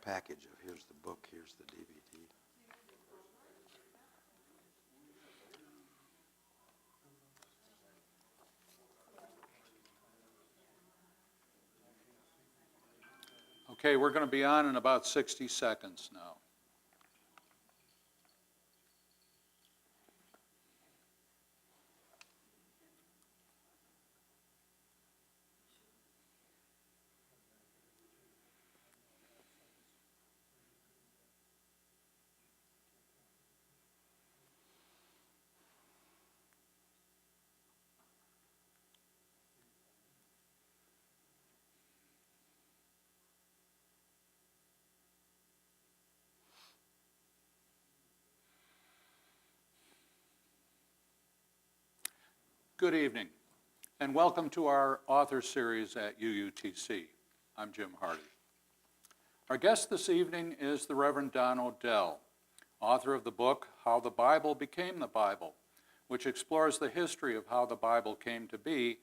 package of here's the book, here's the DVD. Okay, we're going to be on in about 60 seconds now. Good evening, and welcome to our author series at UUTC. I'm Jim Hardy. Our guest this evening is the Reverend Don Odell, author of the book, How the Bible Became the Bible, which explores the history of how the Bible came to be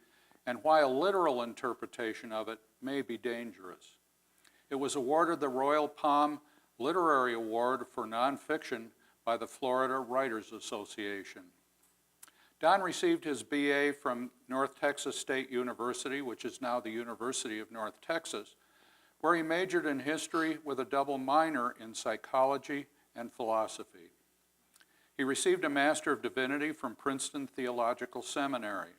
and why a literal interpretation of it may be dangerous. It was awarded the Royal Palm Literary Award for Nonfiction by the Florida Writers Association. Don received his BA from North Texas State University, which is now the University of North Texas, where he majored in history with a double minor in psychology and philosophy. He received a Master of Divinity from Princeton Theological Seminary.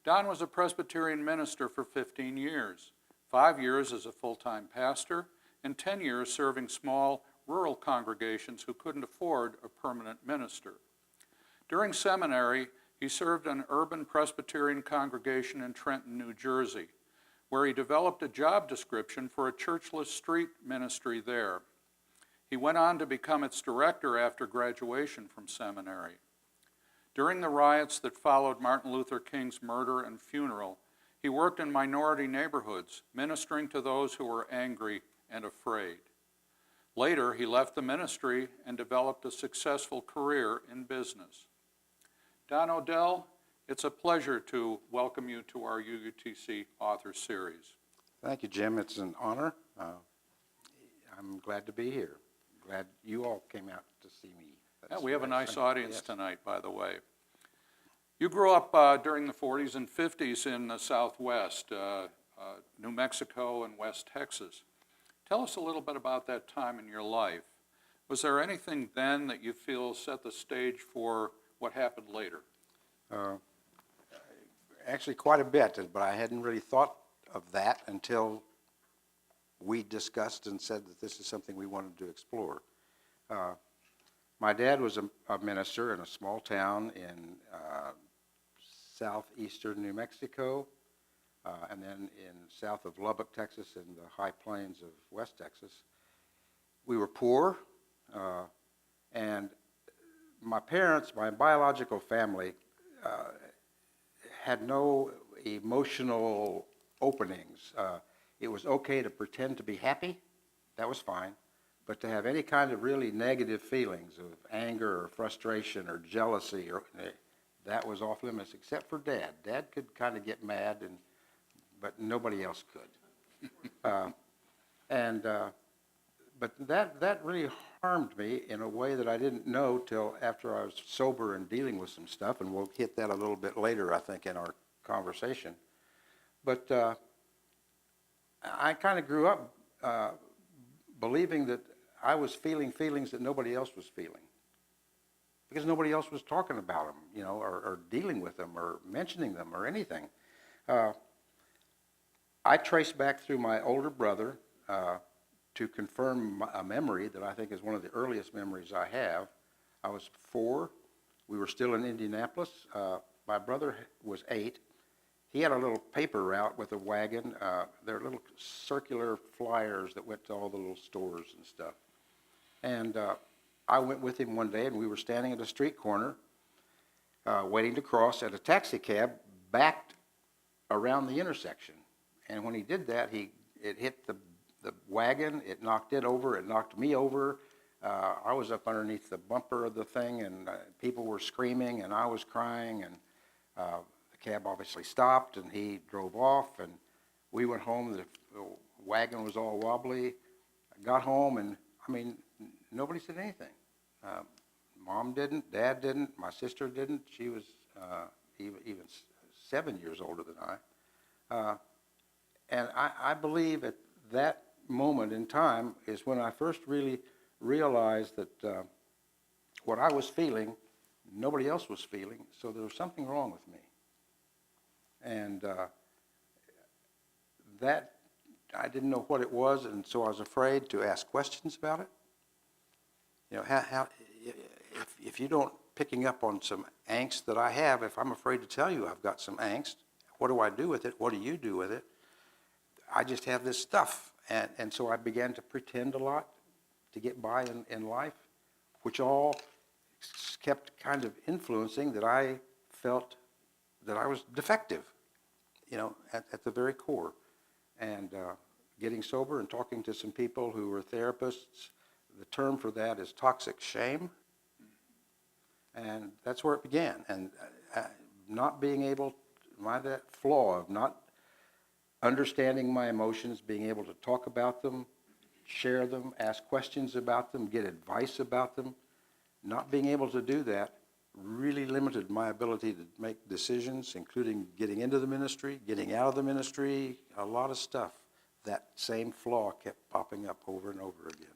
Don was a Presbyterian minister for 15 years, 5 years as a full-time pastor, and 10 years serving small rural congregations who couldn't afford a permanent minister. During seminary, he served an urban Presbyterian congregation in Trenton, New Jersey, where he developed a job description for a churchless street ministry there. He went on to become its director after graduation from seminary. During the riots that followed Martin Luther King's murder and funeral, he worked in minority neighborhoods, ministering to those who were angry and afraid. Later, he left the ministry and developed a successful career in business. Don Odell, it's a pleasure to welcome you to our UUTC Author Series. Thank you, Jim. It's an honor. I'm glad to be here. Glad you all came out to see me. Yeah, we have a nice audience tonight, by the way. You grew up during the 40s and 50s in the Southwest, New Mexico and West Texas. Tell us a little bit about that time in your life. Was there anything then that you feel set the stage for what happened later? Actually, quite a bit, but I hadn't really thought of that until we discussed and said that this is something we wanted to explore. My dad was a minister in a small town in southeastern New Mexico, and then in south of Lubbock, Texas, in the high plains of West Texas. We were poor, and my parents, my biological family, had no emotional openings. It was okay to pretend to be happy, that was fine, but to have any kind of really negative feelings of anger or frustration or jealousy, that was off limits, except for Dad. Dad could kind of get mad, but nobody else could. But that really harmed me in a way that I didn't know till after I was sober and dealing with some stuff, and we'll hit that a little bit later, I think, in our conversation. But I kind of grew up believing that I was feeling feelings that nobody else was feeling, because nobody else was talking about them, or dealing with them, or mentioning them, or anything. I traced back through my older brother to confirm a memory that I think is one of the earliest memories I have. I was 4. We were still in Indianapolis. My brother was 8. He had a little paper route with a wagon. There were little circular flyers that went to all the little stores and stuff. And I went with him one day, and we were standing at a street corner waiting to cross, and a taxi cab backed around the intersection. And when he did that, it hit the wagon, it knocked it over, it knocked me over. I was up underneath the bumper of the thing, and people were screaming, and I was crying, and the cab obviously stopped, and he drove off, and we went home. The wagon was all wobbly. got home and, I mean, nobody said anything. Mom didn't, Dad didn't, my sister didn't. She was even 7 years older than I. And I believe at that moment in time is when I first really realized that what I was feeling, nobody else was feeling, so there was something wrong with me. And that, I didn't know what it was, and so I was afraid to ask questions about it. You know, if you don't picking up on some angst that I have, if I'm afraid to tell you I've got some angst, what do I do with it? What do you do with it? I just have this stuff. And so I began to pretend a lot to get by in life, which all kept kind of influencing that I felt that I was defective, you know, at the very core. And getting sober and talking to some people who were therapists, the term for that is toxic shame. And that's where it began. And not being able, that flaw of not understanding my emotions, being able to talk about them, share them, ask questions about them, get advice about them, not being able to do that really limited my ability to make decisions, including getting into the ministry, getting out of the ministry, a lot of stuff. That same flaw kept popping up over and over again.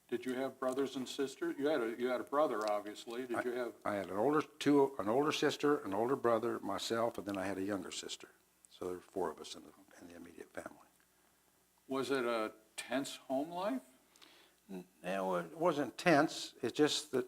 Did you have brothers and sisters? You had a brother, obviously. Did you have? I had an older sister, an older brother, myself, and then I had a younger sister. So there were 4 of us in the immediate family. Was it a tense home life? No, it wasn't tense. It's just that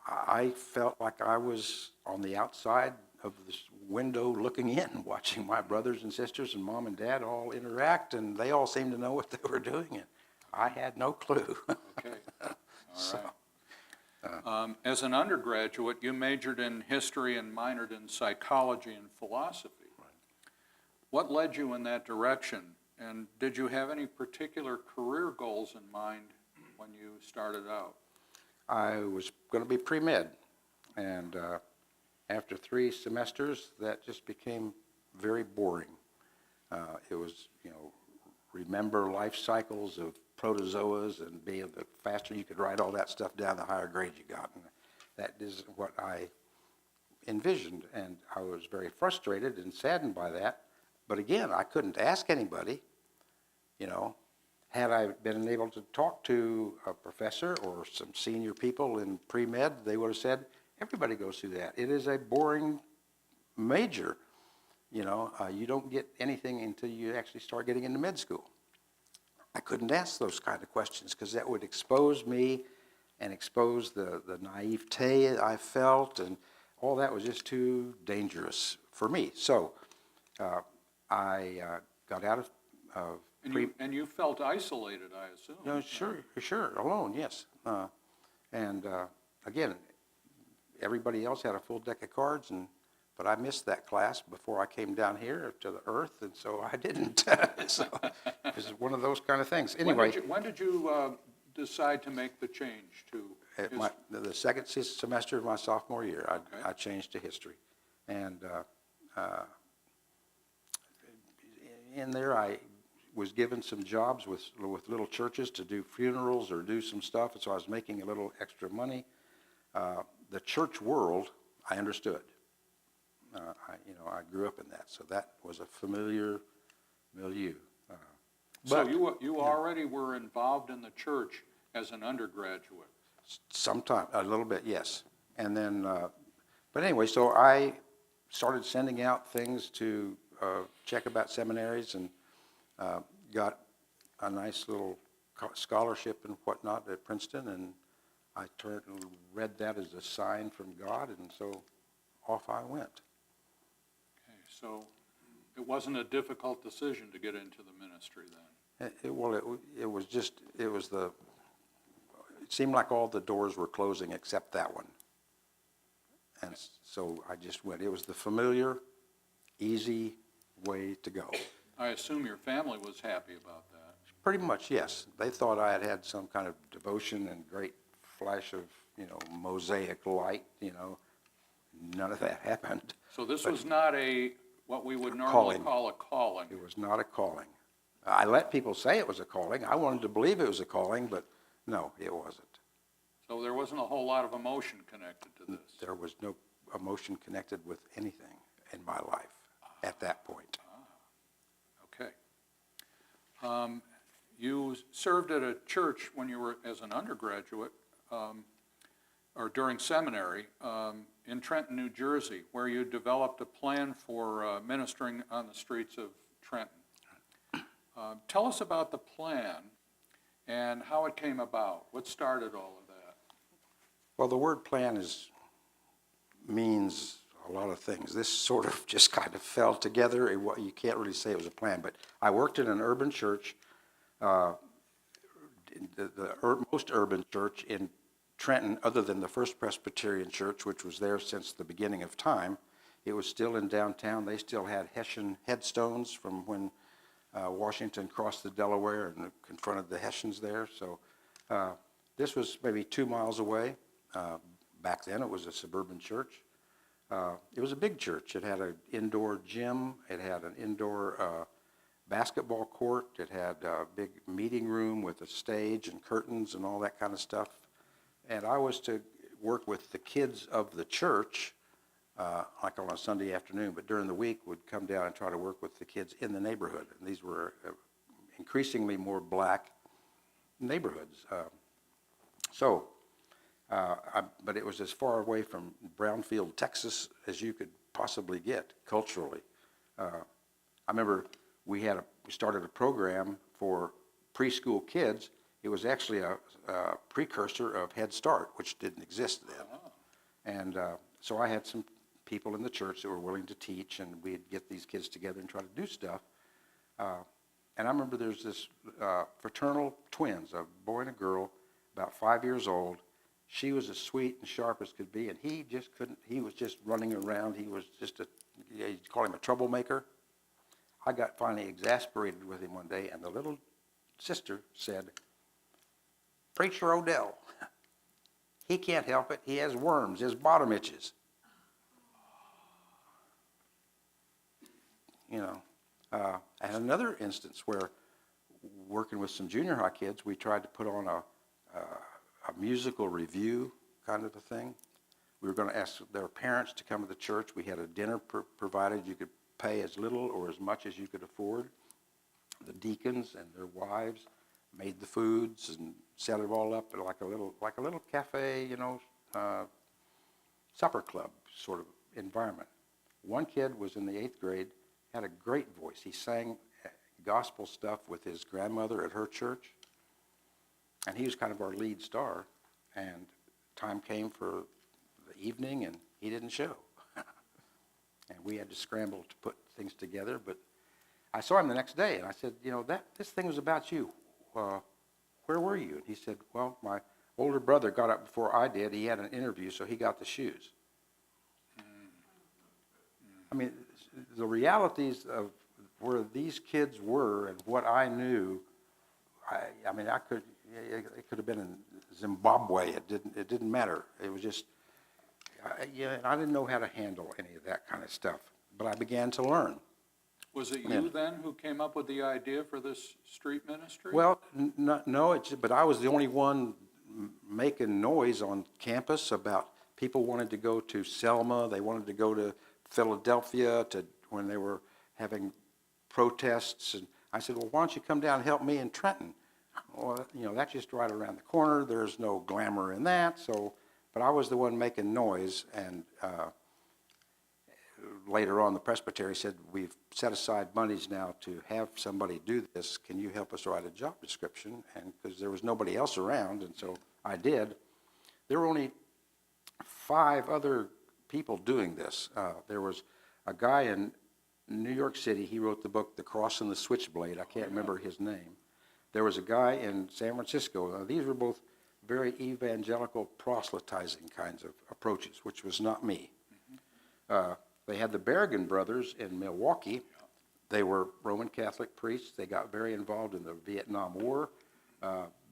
I felt like I was on the outside of this window looking in, watching my brothers and sisters and mom and dad all interact, and they all seemed to know what they were doing, and I had no clue. Okay, all right. As an undergraduate, you majored in history and minored in psychology and philosophy. Right. What led you in that direction, and did you have any particular career goals in mind when you started out? I was going to be pre-med, and after 3 semesters, that just became very boring. It was, you know, remember life cycles of protozoas and the faster you could write all that stuff down, the higher grade you got. And that is what I envisioned, and I was very frustrated and saddened by that. But again, I couldn't ask anybody, you know. Had I been able to talk to a professor or some senior people in pre-med, they would have said, everybody goes through that. It is a boring major. You know, you don't get anything until you actually start getting into med school. I couldn't ask those kind of questions because that would expose me and expose the naivete I felt, and all that was just too dangerous for me. So I got out of And you felt isolated, I assume. No, sure, alone, yes. Again, everybody else had a full deck of cards, but I missed that class before I came down here to the earth, and so I didn't. So it was one of those kind of things. Anyway. When did you decide to make the change to the second semester of my sophomore year, I changed to history. And in there I was given some jobs with little churches to do funerals or do some stuff, and so I was making a little extra money. The church world, I understood. I grew up in that, so that was a familiar milieu. So you already were involved in the church as an undergraduate? Sometime, a little bit, yes. And then, but anyway, so I started sending out things to check about seminaries, and got a nice little scholarship and whatnot at Princeton, and I read that as a sign from God, and so off I went. Okay, so it wasn't a difficult decision to get into the ministry then? It seemed like all the doors were closing except that one. And so I just went. It was the familiar, easy way to go. I assume your family was happy about that. Pretty much, yes. They thought I had some kind of devotion and great flash of, mosaic light, None of that happened. So this was not what we would normally call a calling. It was not a calling. I let people say it was a calling. I wanted to believe it was a calling, but no, it wasn't. So there wasn't a whole lot of emotion connected to this. There was no emotion connected with anything in my life at that point. Okay. You served at a church when you were as an undergraduate, or during seminary, in Trenton, New Jersey, where you developed a plan for ministering on the streets of Trenton. Tell us about the plan and how it came about. What started all of that? Well, the word plan means a lot of things. This sort of just kind of fell together. You can't really say it was a plan, but I worked in an urban church, the most urban church in Trenton, other than the First Presbyterian Church, which was there since the beginning of time. It was still in downtown. They still had Hessian headstones from when Washington crossed the Delaware and confronted the Hessians there. So this was maybe 2 miles away. Back then it was a suburban church. It was a big church. It had an indoor gym. It had an indoor basketball court. It had a big meeting room with a stage and curtains and all that kind of stuff. And I was to work with the kids of the church, like on a Sunday afternoon, but during the week would come down and try to work with the kids in the neighborhood. And these were increasingly more black neighborhoods. But it was as far away from Brownfield, Texas, as you could possibly get culturally. I remember we started a program for preschool kids. It was actually a precursor of Head Start, which didn't exist then. And so I had some people in the church that were willing to teach, and we'd get these kids together and try to do stuff. And I remember there's this fraternal twins, a boy and a girl, about 5 years old. She was as sweet and sharp as could be, and he just couldn't. He was just running around. He was just you'd call him a troublemaker. I got finally exasperated with him one day, and the little sister said, "Preacher Odell, he can't help it. He has worms. His bottom itches." And another instance where, working with some junior high kids, we tried to put on a musical review kind of a thing. We were going to ask their parents to come to the church. We had a dinner provided. You could pay as little or as much as you could afford. The deacons and their wives made the foods and set it all up like a little cafe, supper club sort of environment. One kid was in the 8th grade, had a great voice. He sang gospel stuff with his grandmother at her church, and he was kind of our lead star. And time came for the evening, and he didn't show. And we had to scramble to put things together. But I saw him the next day, and I said, this thing was about you. Where were you? And he said, well, my older brother got up before I did. He had an interview, so he got the shoes. I mean, the realities of where these kids were and what I knew, it could have been in Zimbabwe. It didn't matter. It was just, I didn't know how to handle any of that kind of stuff. But I began to learn. Was it you then who came up with the idea for this street ministry? Well, no, but I was the only one making noise on campus about people wanted to go to Selma. They wanted to go to Philadelphia when they were having protests. And I said, well, why don't you come down and help me in Trenton? Well, that's just right around the corner. There's no glamour in that. But I was the one making noise. And later on, the presbytery said, we've set aside monies now to have somebody do this. Can you help us write a job description? And because there was nobody else around, and so I did. There were only 5 other people doing this. There was a guy in New York City. He wrote the book, The Cross and the Switchblade. I can't remember his name. There was a guy in San Francisco. These were both very evangelical proselytizing kinds of approaches, which was not me. They had the Berrigan brothers in Milwaukee. They were Roman Catholic priests. They got very involved in the Vietnam War.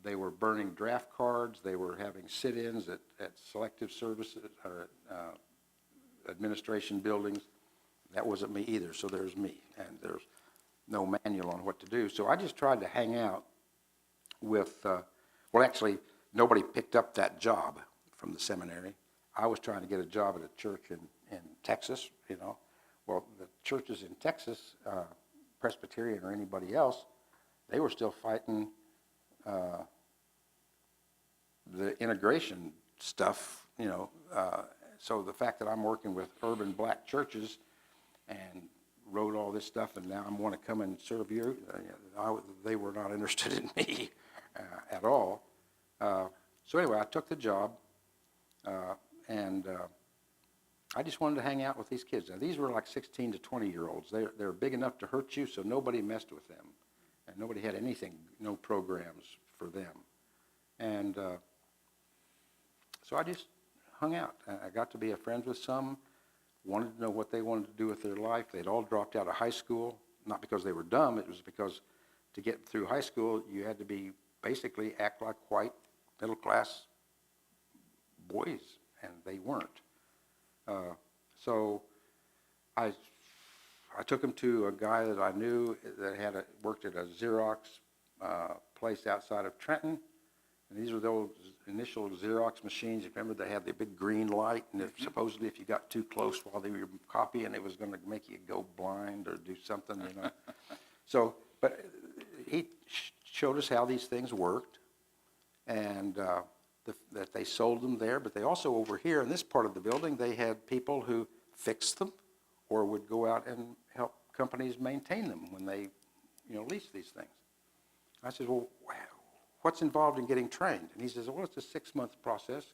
They were burning draft cards. They were having sit-ins at selective services or administration buildings. That wasn't me either, so there's me. And there's no manual on what to do. So I just tried to hang out with, well, actually, nobody picked up that job from the seminary. I was trying to get a job at a church in Texas, you know. Well, the churches in Texas, Presbyterian or anybody else, they were still fighting the integration stuff, you know. So the fact that I'm working with urban black churches and wrote all this stuff, and now I want to come and serve you, they were not interested in me at all. So anyway, I took the job, and I just wanted to hang out with these kids. Now, these were like 16 to 20-year-olds. They're big enough to hurt you, so nobody messed with them. And nobody had anything, no programs for them. And so I just hung out. I got to be friends with some, wanted to know what they wanted to do with their life. They'd all dropped out of high school, not because they were dumb. It was because to get through high school, you had to be basically act like white, middle-class boys, and they weren't. So I took him to a guy that I knew that worked at a Xerox place outside of Trenton. And these were those initial Xerox machines. You remember they had the big green light, and supposedly if you got too close while they were copying, it was going to make you go blind or do something, you know. So, but he showed us how these things worked, and that they sold them there. But they also, over here in this part of the building, they had people who fixed them or would go out and help companies maintain them when they, you know, leased these things. I said, well, what's involved in getting trained? And he says, well, it's a 6-month process.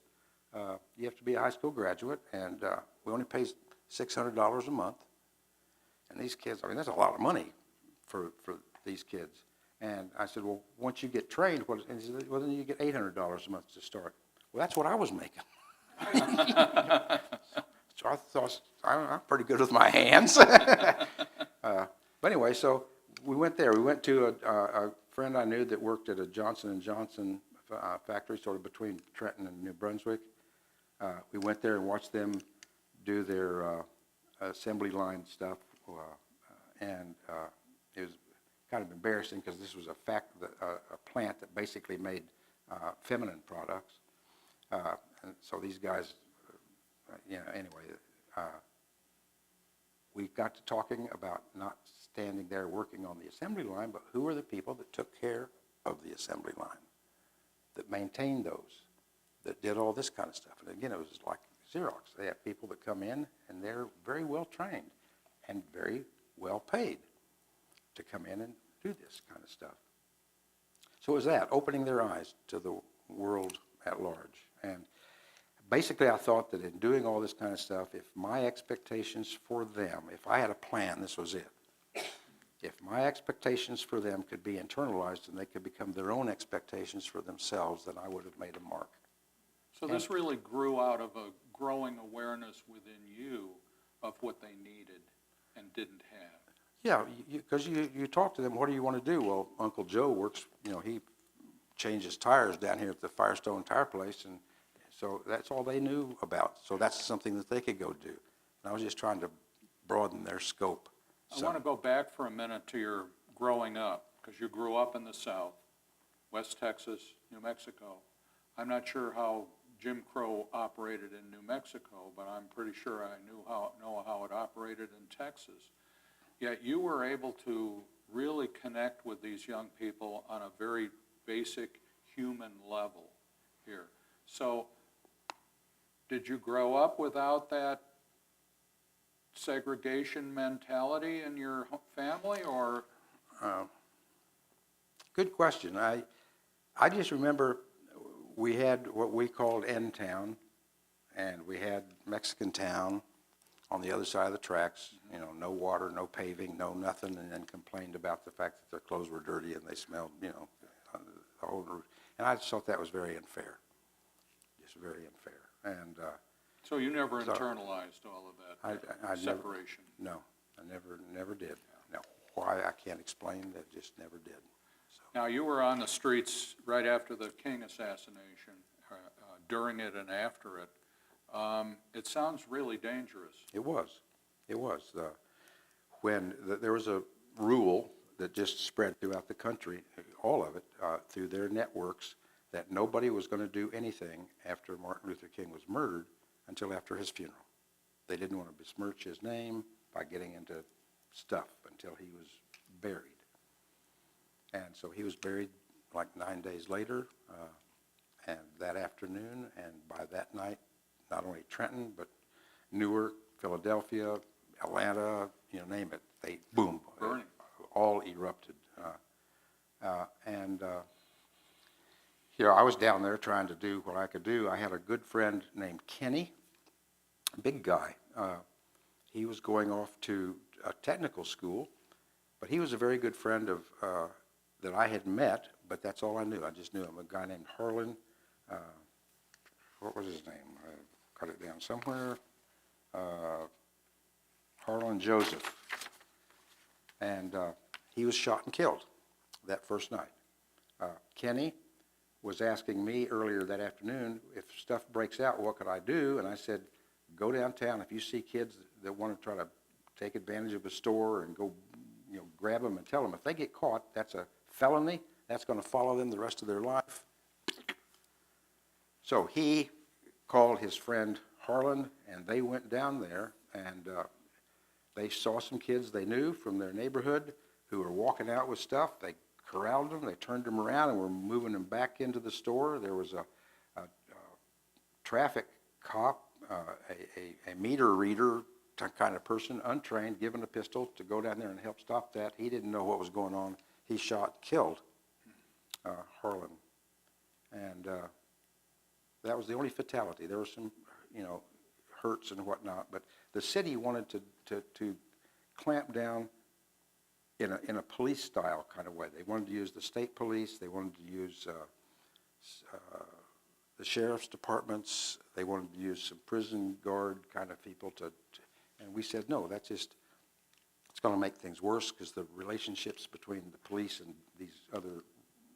You have to be a high school graduate, and we only pay $600 a month. And these kids, I mean, that's a lot of money for these kids. And I said, well, once you get trained, and he said, well, then you get $800 a month to start. Well, that's what I was making. So I thought, I'm pretty good with my hands. But anyway, so we went there. We went to a friend I knew that worked at a Johnson & Johnson factory, sort of between Trenton and New Brunswick. We went there and watched them do their assembly line stuff, and it was kind of embarrassing because this was a plant that basically made feminine products. And so these guys, you know, anyway, we got to talking about not standing there working on the assembly line, but who are the people that took care of the assembly line, that maintained those, that did all this kind of stuff. And again, it was like Xerox. They have people that come in, and they're very well trained and very well paid to come in and do this kind of stuff. So it was that, opening their eyes to the world at large. And basically, I thought that in doing all this kind of stuff, if my expectations for them, if I had a plan, this was it. If my expectations for them could be internalized and they could become their own expectations for themselves, then I would have made a mark. So this really grew out of a growing awareness within you of what they needed and didn't have. Yeah, because you talk to them, what do you want to do? Well, Uncle Joe works, you know, he changes tires down here at the Firestone Tire Place, and so that's all they knew about. So that's something that they could go do. And I was just trying to broaden their scope. I want to go back for a minute to your growing up, because you grew up in the South, West Texas, New Mexico. I'm not sure how Jim Crow operated in New Mexico, but I'm pretty sure I know how it operated in Texas. Yet you were able to really connect with these young people on a very basic human level here. So did you grow up without that segregation mentality in your family, or? Good question. I just remember we had what we called N Town, and we had Mexican Town on the other side of the tracks, you know, no water, no paving, no nothing, and then complained about the fact that their clothes were dirty and they smelled, you know, the whole route. And I just thought that was very unfair, just very unfair. And so you never internalized all of that I separation? No, I never did. Yeah. No, why, I can't explain, that just never did. So. Now, you were on the streets right after the King assassination, during it and after it. It sounds really dangerous. It was. When there was a rule that just spread throughout the country, all of it, through their networks, that nobody was going to do anything after Martin Luther King was murdered until after his funeral. They didn't want to besmirch his name by getting into stuff until he was buried. And so he was buried like 9 days later, and that afternoon, and by that night, not only Trenton, but Newark, Philadelphia, Atlanta, you know, name it, they, boom, all erupted. I was down there trying to do what I could do. I had a good friend named Kenny, a big guy. He was going off to a technical school, but he was a very good friend of that I had met, but that's all I knew. I just knew him, a guy named Harlan. What was his name? I cut it down somewhere. Harlan Joseph. And he was shot and killed that first night. Kenny was asking me earlier that afternoon, if stuff breaks out, what could I do? And I said, go downtown. If you see kids that want to try to take advantage of a store and go, you know, grab them and tell them if they get caught, that's a felony. That's going to follow them the rest of their life. So he called his friend Harlan, and they went down there, and they saw some kids they knew from their neighborhood who were walking out with stuff. They corralled them, they turned them around, and were moving them back into the store. There was a traffic cop, a meter reader kind of person, untrained, given a pistol to go down there and help stop that. He didn't know what was going on. He shot, killed Harlan. And that was the only fatality. There were some, you know, hurts and whatnot, but the city wanted to clamp down in a police style kind of way. They wanted to use the state police. They wanted to use the sheriff's departments. They wanted to use some prison guard kind of people and we said, no, that's just, it's going to make things worse because the relationships between the police and these other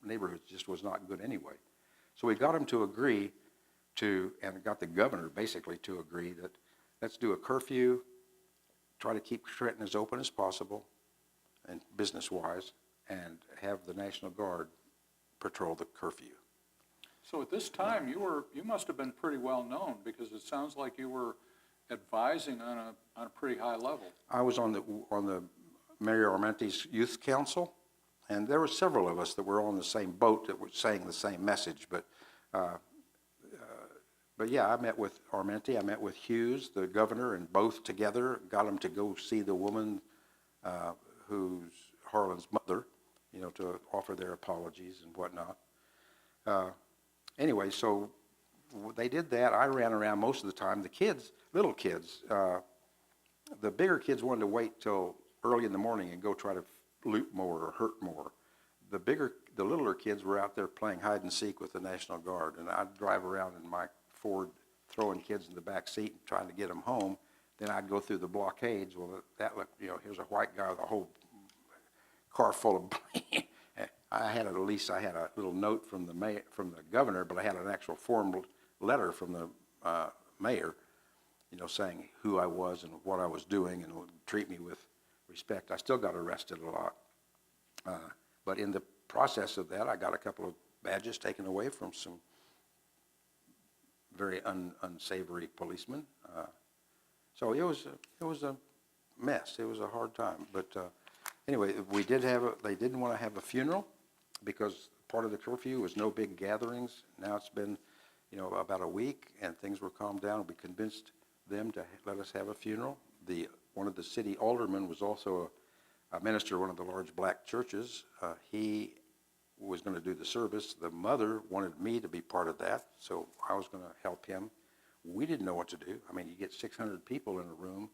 neighborhoods just was not good anyway. So we got them to agree to, and got the governor basically to agree that let's do a curfew, try to keep Trenton as open as possible and business-wise, and have the National Guard patrol the curfew. So at this time, you must have been pretty well known, because it sounds like you were advising on a pretty high level. I was on the Mayor Armente's youth council, and there were several of us that were on the same boat that were saying the same message. But yeah, I met with Armente, I met with Hughes, the governor, and both together got them to go see the woman who's Harlan's mother, you know, to offer their apologies and whatnot. Anyway, so they did that. I ran around most of the time. The kids, little kids, the bigger kids wanted to wait till early in the morning and go try to loot more or hurt more. The littler kids were out there playing hide and seek with the National Guard, and I'd drive around in my Ford throwing kids in the back seat and trying to get them home. Then I'd go through the blockades. Well, that looked, you know, here's a white guy with a whole car full of I had a little note from the governor, but I had an actual formal letter from the mayor, you know, saying who I was and what I was doing and would treat me with respect. I still got arrested a lot. But in the process of that, I got a couple of badges taken away from some very unsavory policemen. So it was a mess. It was a hard time. But anyway, they didn't want to have a funeral because part of the curfew was no big gatherings. Now it's been, you know, about a week, and things were calmed down. We convinced them to let us have a funeral. One of the city aldermen was also a minister of one of the large black churches. He was going to do the service. The mother wanted me to be part of that, so I was going to help him. We didn't know what to do. I mean, you get 600 people in a room.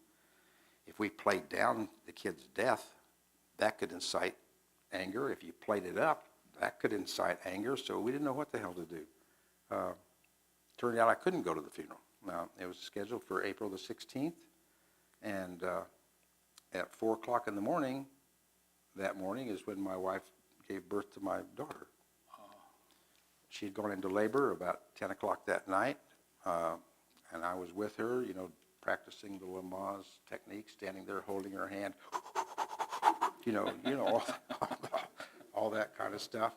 If we played down the kid's death, that could incite anger. If you played it up, that could incite anger, so we didn't know what the hell to do. Turned out I couldn't go to the funeral. Now, it was scheduled for April the 16th, and at 4 o'clock in the morning, that morning is when my wife gave birth to my daughter. She had gone into labor about 10 o'clock that night, and I was with her, you know, practicing the Lamaze technique, standing there holding her hand, all that kind of stuff.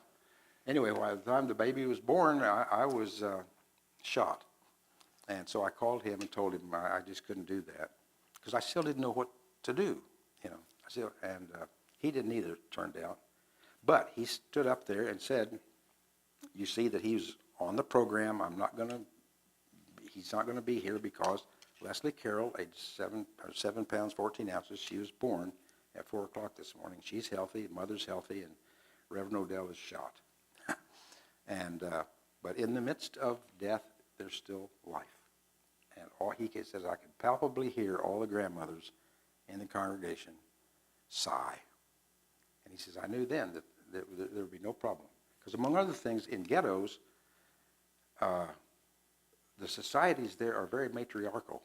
Anyway, by the time the baby was born, I was shot. And so I called him and told him I just couldn't do that because I still didn't know what to do, he didn't either, it turned out. But he stood up there and said, you see that he's on the program. He's not going to be here because Leslie Carroll, age 7 pounds, 14 ounces, she was born at 4 o'clock this morning. She's healthy, mother's healthy, and Reverend Odell is shot. But in the midst of death, there's still life. And all he says, I can palpably hear all the grandmothers in the congregation sigh. And he says, I knew then that there would be no problem. Because among other things, in ghettos, the societies there are very matriarchal.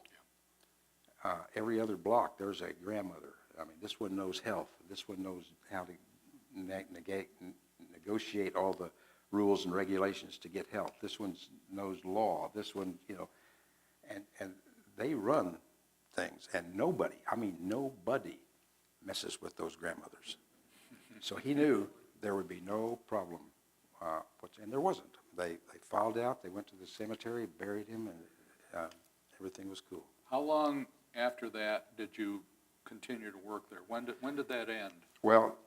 Every other block, there's a grandmother. I mean, this one knows health. This one knows how to negotiate all the rules and regulations to get help. This one knows law. This one, and they run things. And nobody messes with those grandmothers. So he knew there would be no problem. And there wasn't. They filed out. They went to the cemetery, buried him, and everything was cool. How long after that did you continue to work there? When did that end? Well,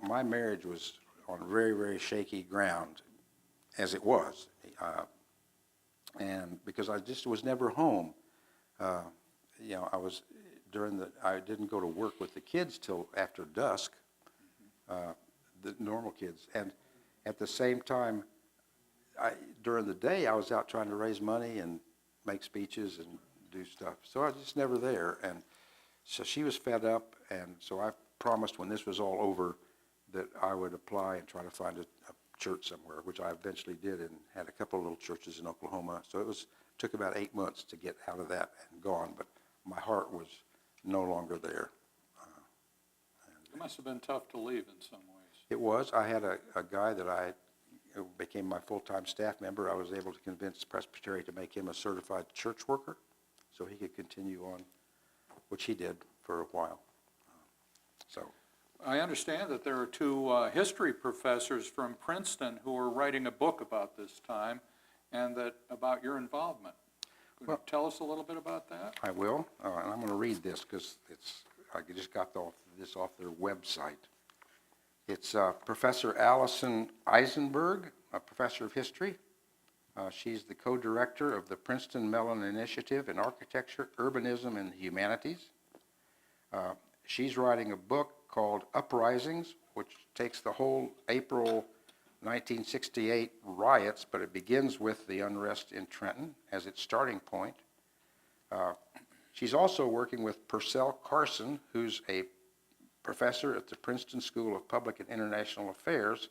my marriage was on very, very shaky ground, as it was, and because I just was never home. I didn't go to work with the kids till after dusk, the normal kids, and at the same time, during the day, I was out trying to raise money and make speeches and do stuff. So I was just never there. And so she was fed up, and so I promised when this was all over that I would apply and try to find a church somewhere, which I eventually did and had a couple of little churches in Oklahoma. So took about 8 months to get out of that and gone, but my heart was no longer there. It must have been tough to leave in some ways. It was. I had a guy that became my full-time staff member. I was able to convince Presbyterian to make him a certified church worker so he could continue on, which he did for a while. I understand that there are two history professors from Princeton who are writing a book about this time and about your involvement. Could you tell us a little bit about that? I will, and I'm going to read this because I just got this off their website. It's Professor Allison Eisenberg, a professor of history. She's the co-director of the Princeton Mellon Initiative in Architecture, Urbanism, and the Humanities. She's writing a book called Uprisings, which takes the whole April 1968 riots, but it begins with the unrest in Trenton as its starting point. She's also working with Purcell Carson, who's a professor at the Princeton School of Public and International Affairs.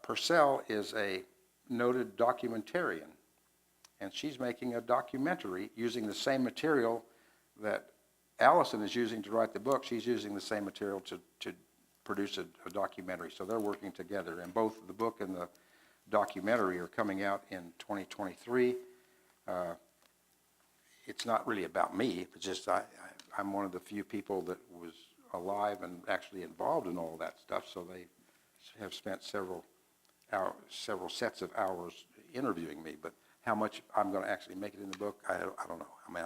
Purcell is a noted documentarian, and she's making a documentary using the same material that Allison is using to write the book. She's using the same material to produce a documentary. So they're working together, and both the book and the documentary are coming out in 2023. It's not really about me. It's just I'm one of the few people that was alive and actually involved in all that stuff. So they have spent several sets of hours interviewing me. But how much I'm going to actually make it in the book, I don't know. I mean,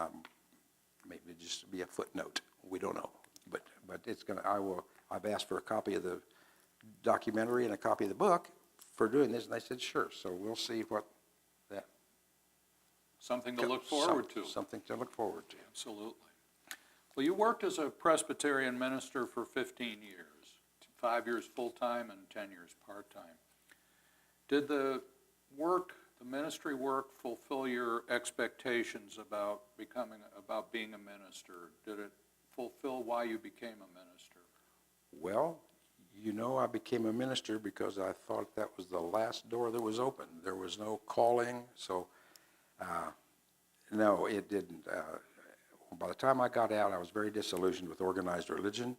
maybe just be a footnote. We don't know. But it's going to. I've asked for a copy of the documentary and a copy of the book for doing this, and they said sure. So we'll see what that. Something to look forward to. Something to look forward to. Absolutely. Well, you worked as a Presbyterian minister for 15 years, 5 years full-time and 10 years part-time. Did the ministry work fulfill your expectations about being a minister? Did it fulfill why you became a minister? Well, I became a minister because I thought that was the last door that was open. There was no calling, so no, it didn't. By the time I got out, I was very disillusioned with organized religion,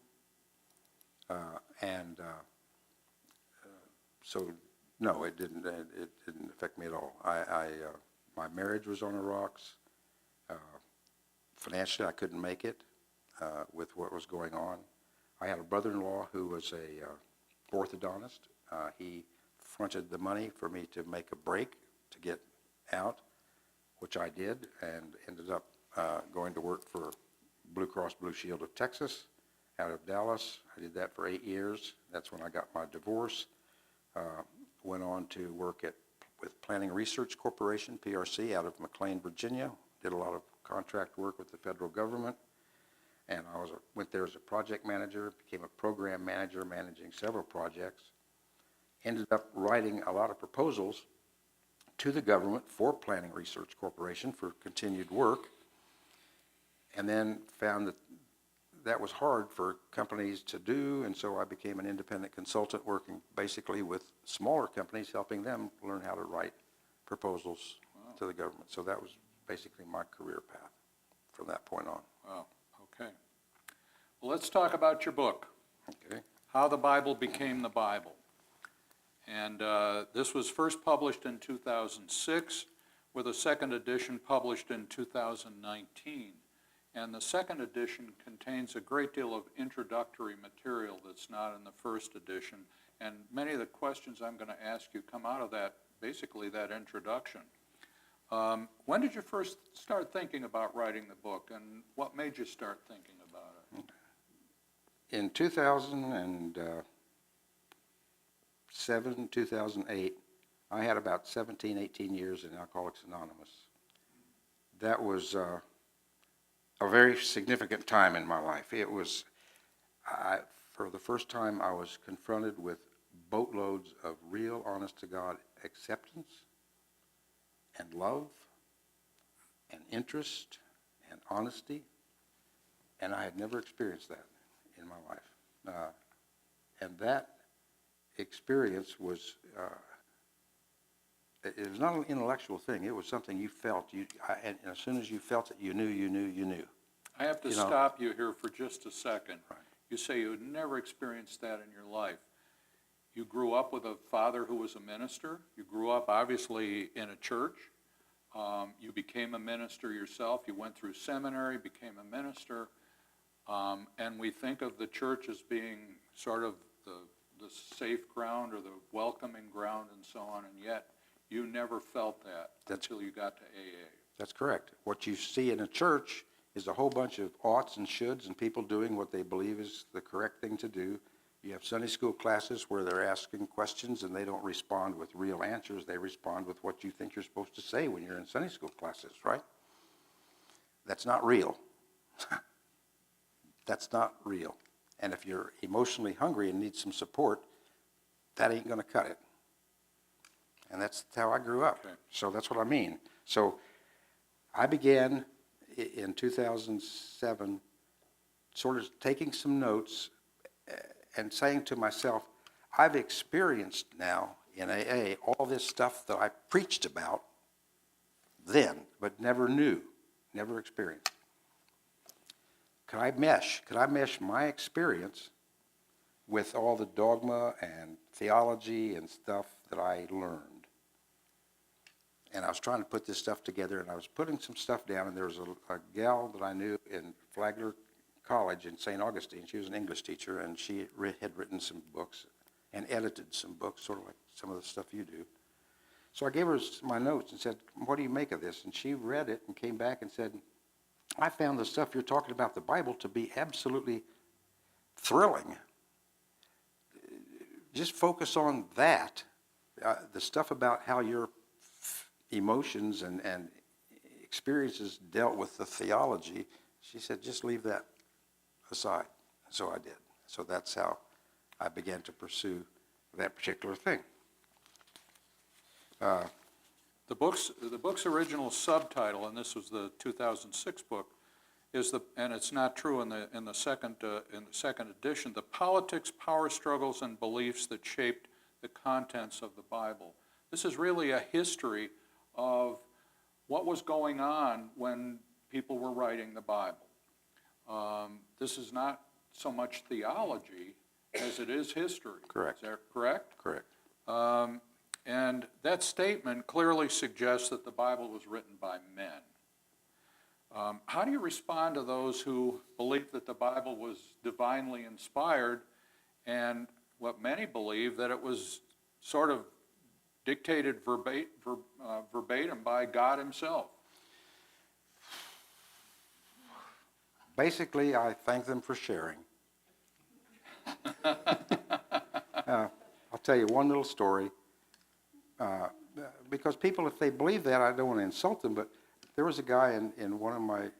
so no, it didn't. It didn't affect me at all. My marriage was on the rocks. Financially, I couldn't make it. with what was going on. I had a brother-in-law who was a orthodontist. He fronted the money for me to make a break to get out, which I did, and ended up going to work for Blue Cross Blue Shield of Texas out of Dallas. I did that for 8 years. That's when I got my divorce. Went on to work with Planning Research Corporation, PRC, out of McLean, Virginia. Did a lot of contract work with the federal government. And I went there as a project manager, became a program manager, managing several projects. Ended up writing a lot of proposals to the government for Planning Research Corporation for continued work, and then found that was hard for companies to do, and so I became an independent consultant working basically with smaller companies, helping them learn how to write proposals to the government. So that was basically my career path from that point on. Wow, okay. Well, let's talk about your book, Okay. How the Bible Became the Bible. And this was first published in 2006, with a second edition published in 2019. And the second edition contains a great deal of introductory material that's not in the first edition. And many of the questions I'm going to ask you come out of that, basically that introduction. When did you first start thinking about writing the book, and what made you start thinking about it? In 2007, 2008, I had about 17, 18 years in Alcoholics Anonymous. That was a very significant time in my life. It was, for the first time, I was confronted with boatloads of real, honest-to-God acceptance and love and interest and honesty, and I had never experienced that in my life. And that experience was, it was not an intellectual thing. It was something you felt. And as soon as you felt it, you knew. I have to stop you here for just a second. Right. You say you had never experienced that in your life. You grew up with a father who was a minister. You grew up, obviously, in a church. You became a minister yourself. You went through seminary, became a minister. And we think of the church as being sort of the safe ground or the welcoming ground and so on, and yet you never felt that until you got to AA. That's correct. What you see in a church is a whole bunch of oughts and shoulds and people doing what they believe is the correct thing to do. You have Sunday school classes where they're asking questions and they don't respond with real answers. They respond with what you think you're supposed to say when you're in Sunday school classes, right? That's not real. That's not real. And if you're emotionally hungry and need some support, that ain't going to cut it. And that's how I grew up. Okay. So that's what I mean. So I began in 2007 sort of taking some notes and saying to myself, I've experienced now in AA all this stuff that I preached about then, but never knew, never experienced. Could I mesh my experience with all the dogma and theology and stuff that I learned? And I was trying to put this stuff together, and I was putting some stuff down, and there was a gal that I knew in Flagler College in St. Augustine. She was an English teacher, and she had written some books and edited some books, sort of like some of the stuff you do. So I gave her my notes and said, what do you make of this? And she read it and came back and said, I found the stuff you're talking about the Bible to be absolutely thrilling. Just focus on that. The stuff about how your emotions and experiences dealt with the theology, she said, just leave that aside. So I did. So that's how I began to pursue that particular thing. The book's original subtitle, and this was the 2006 book, and it's not true in the second edition, The Politics, Power Struggles, and Beliefs That Shaped the Contents of the Bible. This is really a history of what was going on when people were writing the Bible. This is not so much theology as it is history. Correct. Is that correct? Correct. And that statement clearly suggests that the Bible was written by men. How do you respond to those who believe that the Bible was divinely inspired and what many believe that it was sort of dictated verbatim by God himself? Basically, I thank them for sharing. I'll tell you one little story. Because people, if they believe that, I don't want to insult them, but there was a guy in one of my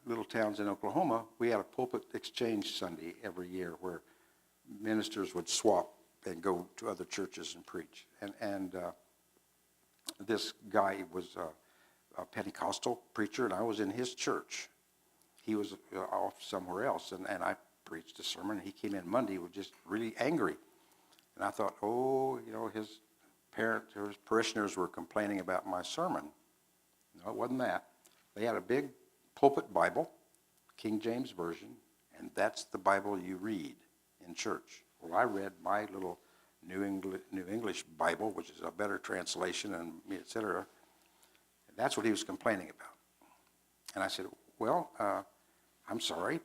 little towns in Oklahoma. We had a pulpit exchange Sunday every year where ministers would swap and go to other churches and preach. And this guy was a Pentecostal preacher, and I was in his church. He was off somewhere else, and I preached a sermon. He came in Monday, was just really angry. And I thought, his parishioners were complaining about my sermon. No, it wasn't that. They had a big pulpit Bible, King James Version, and that's the Bible you read in church. Well, I read my little New English Bible, which is a better translation, and et cetera. And that's what he was complaining about. And I said, well, I'm sorry,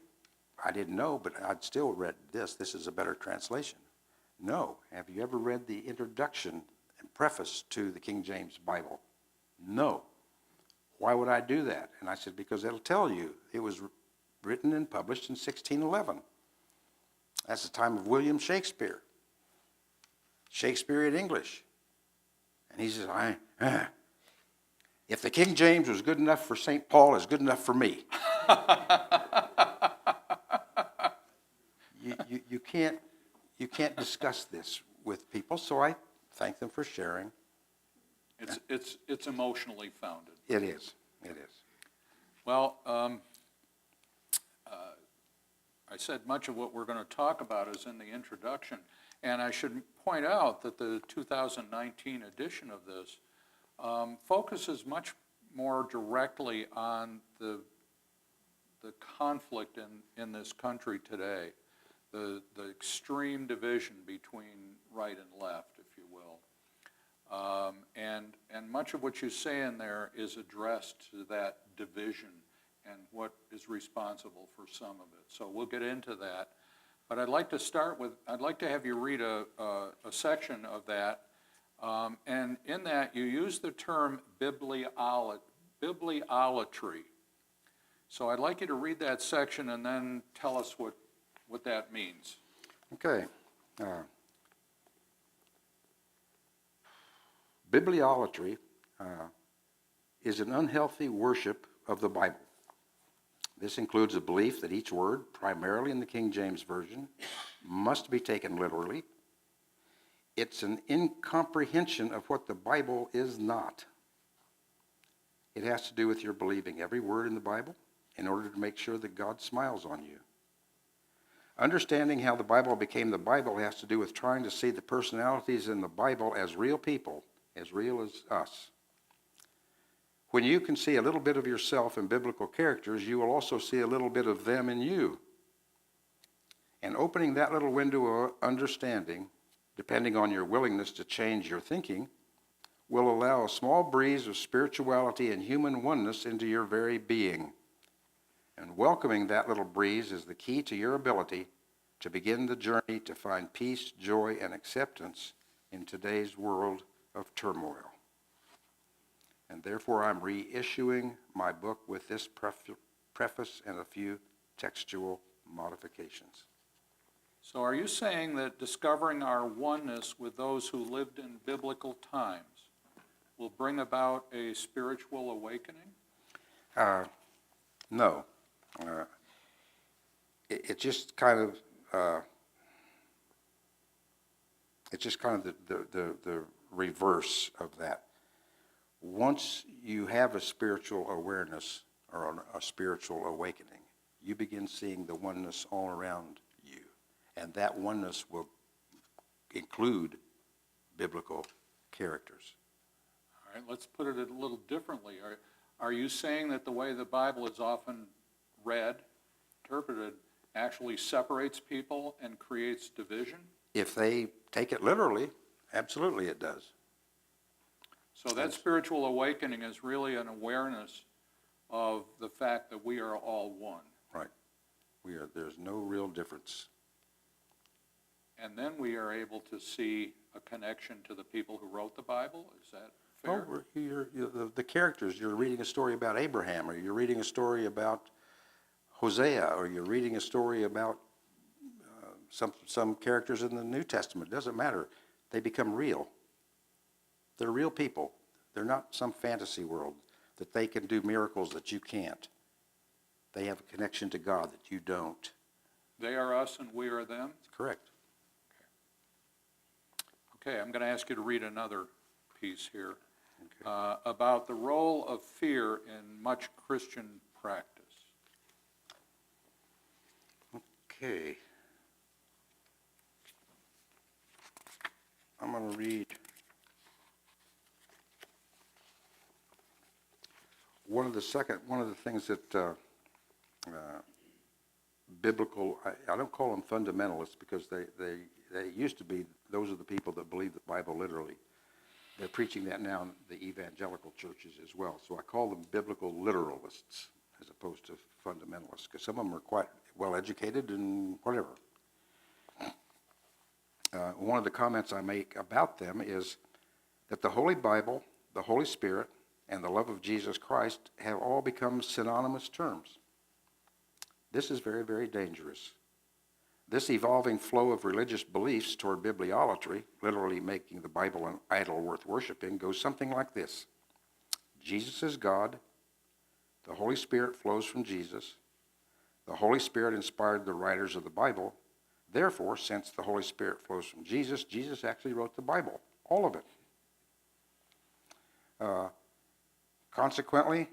I didn't know, but I'd still read this. This is a better translation. No. Have you ever read the introduction and preface to the King James Bible? No. Why would I do that? And I said, because it'll tell you it was written and published in 1611. That's the time of William Shakespeare. Shakespeare in English. And he says, if the King James was good enough for St. Paul, it's good enough for me. You can't discuss this with people, so I thank them for sharing. It's emotionally founded. It is. Well, I said much of what we're going to talk about is in the introduction, and I should point out that the 2019 edition of this focuses much more directly on the conflict in this country today, the extreme division between right and left, if you will. And much of what you say in there is addressed to that division and what is responsible for some of it. So we'll get into that. But I'd like to have you read a section of that. And in that, you use the term bibliolatry. So I'd like you to read that section and then tell us what that means. Okay. Bibliolatry is an unhealthy worship of the Bible. This includes a belief that each word, primarily in the King James Version, must be taken literally. It's an incomprehension of what the Bible is not. It has to do with your believing every word in the Bible in order to make sure that God smiles on you. Understanding how the Bible became the Bible has to do with trying to see the personalities in the Bible as real people, as real as us. When you can see a little bit of yourself in biblical characters, you will also see a little bit of them in you. And opening that little window of understanding, depending on your willingness to change your thinking, will allow a small breeze of spirituality and human oneness into your very being. And welcoming that little breeze is the key to your ability to begin the journey to find peace, joy, and acceptance in today's world of turmoil. And therefore, I'm reissuing my book with this preface and a few textual modifications. So are you saying that discovering our oneness with those who lived in biblical times will bring about a spiritual awakening? No. It's just kind of the reverse of that. Once you have a spiritual awareness or a spiritual awakening, you begin seeing the oneness all around you. And that oneness will include biblical characters. All right, let's put it a little differently. Are you saying that the way the Bible is often read, interpreted, actually separates people and creates division? If they take it literally, absolutely it does. So that spiritual awakening is really an awareness of the fact that we are all one. Right. There's no real difference. And then we are able to see a connection to the people who wrote the Bible. Is that fair? The characters, you're reading a story about Abraham, or you're reading a story about Hosea, or you're reading a story about some characters in the New Testament. It doesn't matter. They become real. They're real people. They're not some fantasy world that they can do miracles that you can't. They have a connection to God that you don't. They are us and we are them? Correct. Okay, I'm going to ask you to read another piece here about the role of fear in much Christian practice. Okay. I'm going to read one of the things that biblical, I don't call them fundamentalists because they used to be, those are the people that believe the Bible literally. They're preaching that now in the evangelical churches as well. So I call them biblical literalists as opposed to fundamentalists, because some of them are quite well educated and whatever. One of the comments I make about them is that the Holy Bible, the Holy Spirit, and the love of Jesus Christ have all become synonymous terms. This is very, very dangerous. This evolving flow of religious beliefs toward bibliolatry, literally making the Bible an idol worth worshiping, goes something like this. Jesus is God. The Holy Spirit flows from Jesus. The Holy Spirit inspired the writers of the Bible. Therefore, since the Holy Spirit flows from Jesus, Jesus actually wrote the Bible, all of it. Consequently,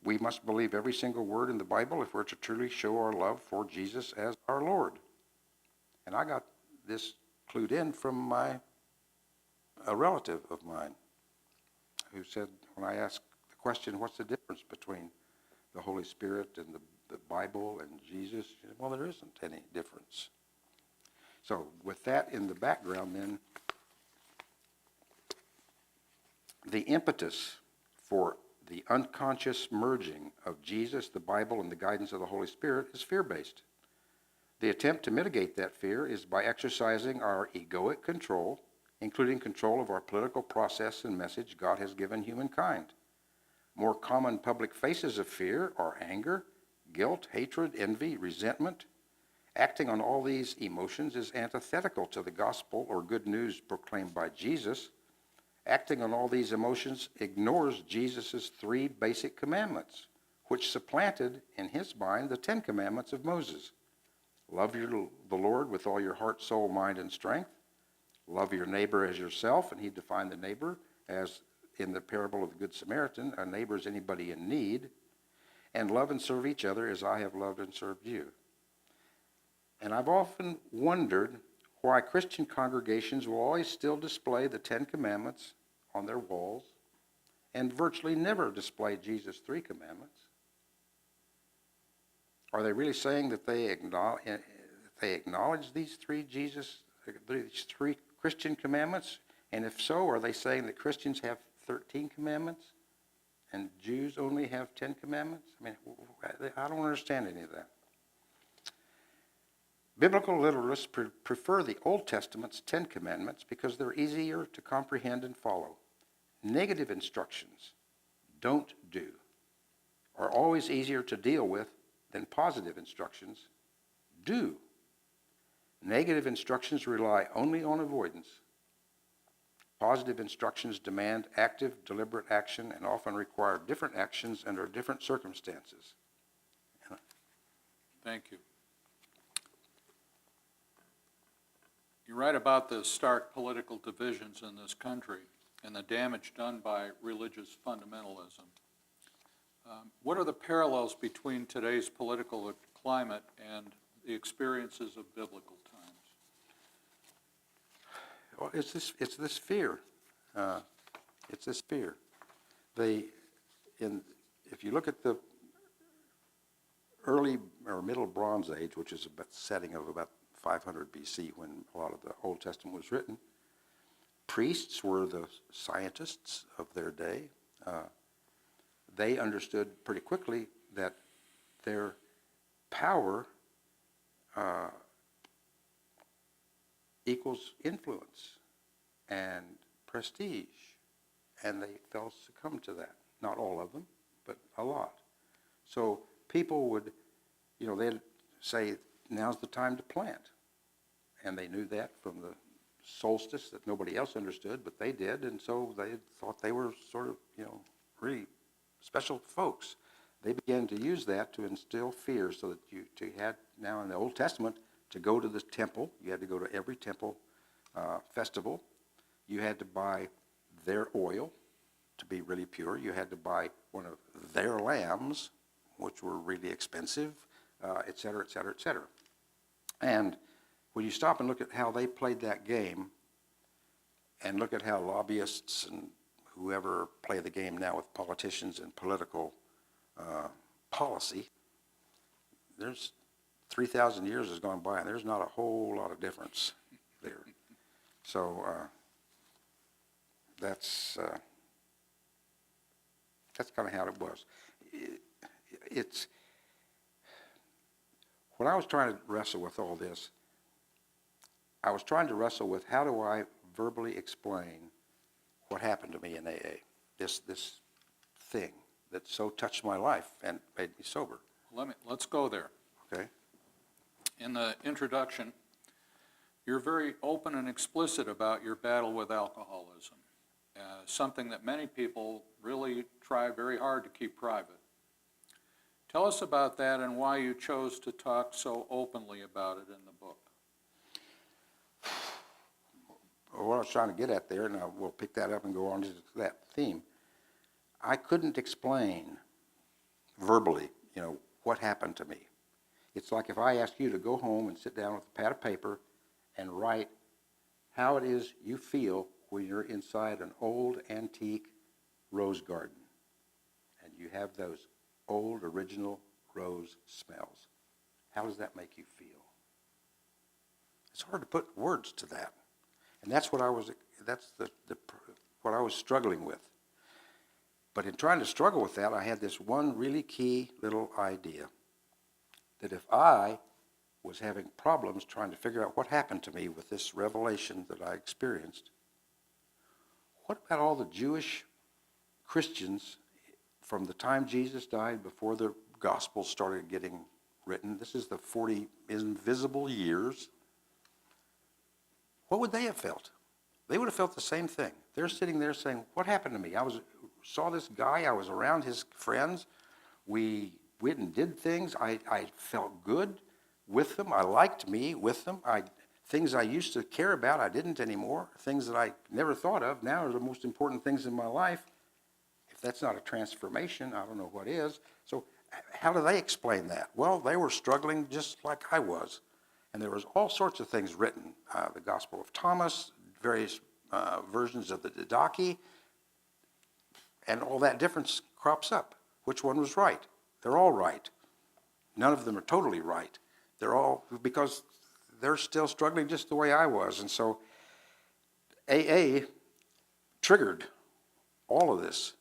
we must believe every single word in the Bible if we're to truly show our love for Jesus as our Lord. And I got this clued in from a relative of mine who said, when I asked the question, what's the difference between the Holy Spirit and the Bible and Jesus? She said, well, there isn't any difference. So with that in the background then, the impetus for the unconscious merging of Jesus, the Bible, and the guidance of the Holy Spirit is fear-based. The attempt to mitigate that fear is by exercising our egoic control, including control of our political process and message God has given humankind. More common public faces of fear are anger, guilt, hatred, envy, resentment. Acting on all these emotions is antithetical to the gospel or good news proclaimed by Jesus. Acting on all these emotions ignores Jesus' 3 basic commandments, which supplanted, in his mind, the 10 commandments of Moses. Love the Lord with all your heart, soul, mind, and strength. Love your neighbor as yourself, and he defined the neighbor as, in the parable of the Good Samaritan, a neighbor is anybody in need. And love and serve each other as I have loved and served you. And I've often wondered why Christian congregations will always still display the 10 commandments on their walls and virtually never display Jesus' 3 commandments. Are they really saying that they acknowledge these 3 Christian commandments? And if so, are they saying that Christians have 13 commandments and Jews only have 10 commandments? I mean, I don't understand any of that. Biblical literalists prefer the Old Testament's 10 commandments because they're easier to comprehend and follow. Negative instructions, don't do, are always easier to deal with than positive instructions, do. Negative instructions rely only on avoidance. Positive instructions demand active, deliberate action and often require different actions under different circumstances. Thank you. You write about the stark political divisions in this country and the damage done by religious fundamentalism. What are the parallels between today's political climate and the experiences of biblical times? Well, it's this fear. It's this fear. If you look at the early or middle Bronze Age, which is a setting of about 500 BC when a lot of the Old Testament was written, priests were the scientists of their day. they understood pretty quickly that their power equals influence and prestige, and they fell succumb to that. Not all of them, but a lot. So people would, they'd say, now's the time to plant. And they knew that from the solstice that nobody else understood, but they did, and so they thought they were sort of, really special folks. They began to use that to instill fear, so that you had, now in the Old Testament, to go to the temple. You had to go to every temple festival. You had to buy their oil to be really pure. You had to buy one of their lambs, which were really expensive, et cetera, et cetera, et cetera. And when you stop and look at how they played that game, and look at how lobbyists and whoever play the game now with politicians and political policy, there's 3,000 years has gone by, and there's not a whole lot of difference there. So that's kind of how it was. It's when I was trying to wrestle with all this, I was trying to wrestle with how do I verbally explain what happened to me in AA, this thing that so touched my life and made me sober. Let's go there. Okay. In the introduction, you're very open and explicit about your battle with alcoholism, something that many people really try very hard to keep private. Tell us about that and why you chose to talk so openly about it in the book. What I was trying to get at there, and we'll pick that up and go on to that theme, I couldn't explain verbally, what happened to me. It's like if I asked you to go home and sit down with a pad of paper and write how it is you feel when you're inside an old antique rose garden and you have those old original rose smells. How does that make you feel? It's hard to put words to that. And that's what I was what I was struggling with. But in trying to struggle with that, I had this one really key little idea that if I was having problems trying to figure out what happened to me with this revelation that I experienced, what about all the Jewish Christians from the time Jesus died before the Gospels started getting written? This is the 40 invisible years. What would they have felt? They would have felt the same thing. They're sitting there saying, what happened to me? I saw this guy, I was around his friends, we went and did things, I felt good with them, I liked me with them, things I used to care about, I didn't anymore, things that I never thought of, now are the most important things in my life. If that's not a transformation, I don't know what is. So how do they explain that? Well, they were struggling just like I was. And there was all sorts of things written, the Gospel of Thomas, various versions of the Didache, and all that difference crops up. Which one was right? They're all right. None of them are totally right. They're all, because they're still struggling just the way I was. And so AA triggered all of this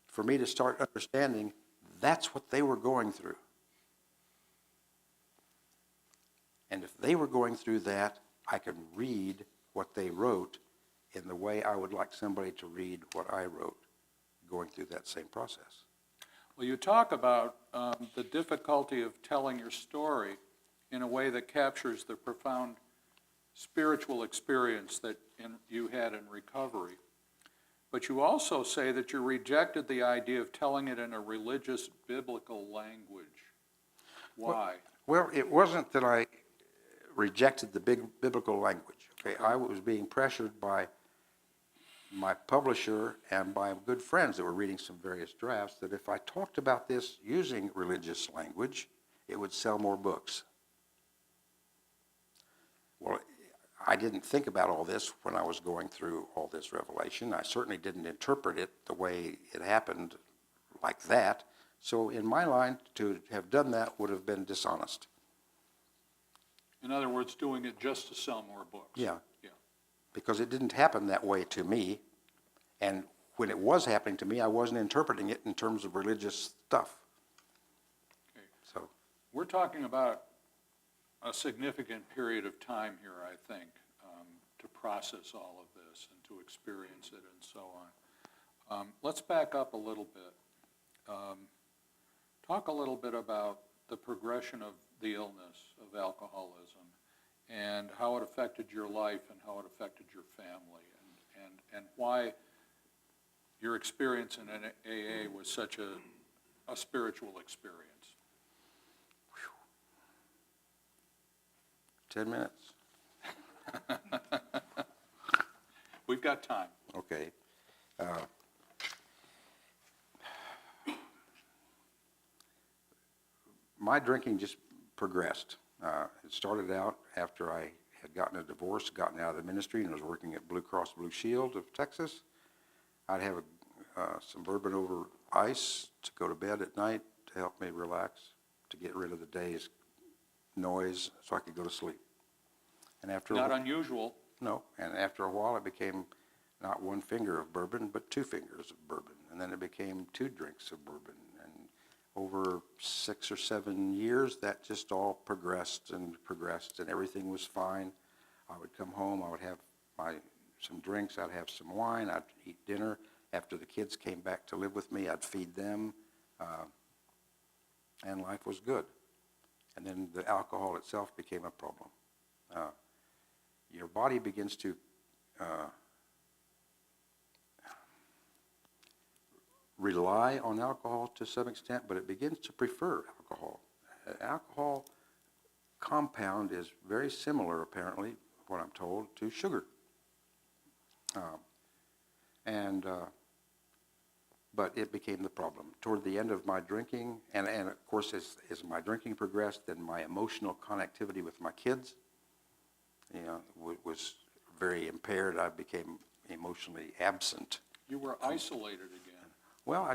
for me to start understanding that's what they were going through. And if they were going through that, I could read what they wrote in the way I would like somebody to read what I wrote, going through that same process. Well, you talk about the difficulty of telling your story in a way that captures the profound spiritual experience that you had in recovery. But you also say that you rejected the idea of telling it in a religious, biblical language. Why? Well, it wasn't that I rejected the big biblical language. Okay, I was being pressured by my publisher and by good friends that were reading some various drafts that if I talked about this using religious language, it would sell more books. Well, I didn't think about all this when I was going through all this revelation. I certainly didn't interpret it the way it happened like that. So in my line, to have done that would have been dishonest. In other words, doing it just to sell more books. Yeah. Yeah. Because it didn't happen that way to me. And when it was happening to me, I wasn't interpreting it in terms of religious stuff. Okay. So, We're talking about a significant period of time here, I think, to process all of this and to experience it and so on. Let's back up a little bit. Talk a little bit about the progression of the illness of alcoholism and how it affected your life and how it affected your family, and why your experience in an AA was such a spiritual experience. 10 minutes. We've got time. Okay. My drinking just progressed. It started out after I had gotten a divorce, gotten out of the ministry, and was working at Blue Cross Blue Shield of Texas. I'd have some bourbon over ice to go to bed at night to help me relax, to get rid of the day's noise so I could go to sleep. And after Not unusual. No, and after a while it became not one finger of bourbon, but 2 fingers of bourbon. And then it became 2 drinks of bourbon. And over 6 or 7 years, that just all progressed, and everything was fine. I would come home, I would have some drinks, I'd have some wine, I'd eat dinner. After the kids came back to live with me, I'd feed them, and life was good. And then the alcohol itself became a problem. Your body begins to rely on alcohol to some extent, but it begins to prefer alcohol. Alcohol compound is very similar, apparently, what I'm told, to sugar. But it became the problem. Toward the end of my drinking, and of course, as my drinking progressed, then my emotional connectivity with my kids, was very impaired. I became emotionally absent. You were isolated again. Well,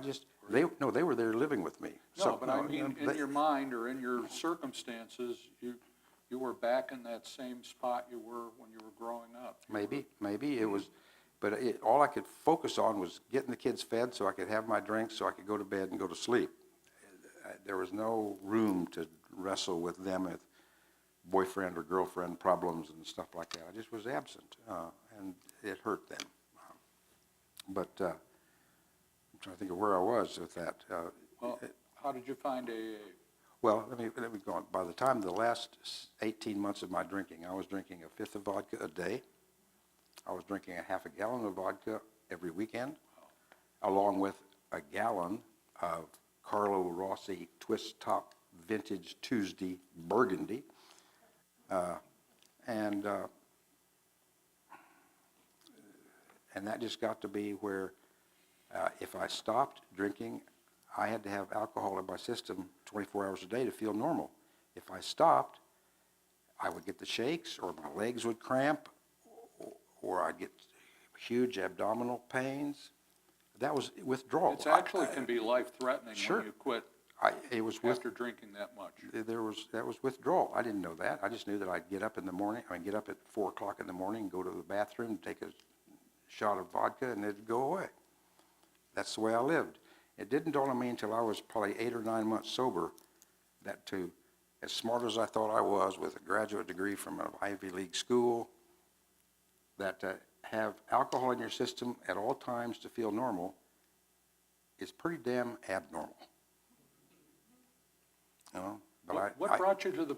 they were there living with me. No, but I mean, in your mind or in your circumstances, you were back in that same spot you were when you were growing up. Maybe it was, but all I could focus on was getting the kids fed so I could have my drinks so I could go to bed and go to sleep. There was no room to wrestle with them with boyfriend or girlfriend problems and stuff like that. I just was absent, and it hurt them. But I'm trying to think of where I was with that. Well, how did you find AA? Well, let me go on. By the time the last 18 months of my drinking, I was drinking a fifth of vodka a day. I was drinking a half a gallon of vodka every weekend, along with a gallon of Carlo Rossi Twist Top Vintage Tuesday Burgundy. And that just got to be where if I stopped drinking, I had to have alcohol in my system 24 hours a day to feel normal. If I stopped, I would get the shakes, or my legs would cramp, or I'd get huge abdominal pains. That was withdrawal. It actually can be life-threatening Sure. when you quit after drinking that much. That was withdrawal. I didn't know that. I just knew that I'd get up in the morning. Get up at 4 o'clock in the morning and go to the bathroom, take a shot of vodka, and it'd go away. That's the way I lived. It didn't dawn on me until I was probably 8 or 9 months sober that as smart as I thought I was with a graduate degree from an Ivy League school, that to have alcohol in your system at all times to feel normal is pretty damn abnormal. But What brought you to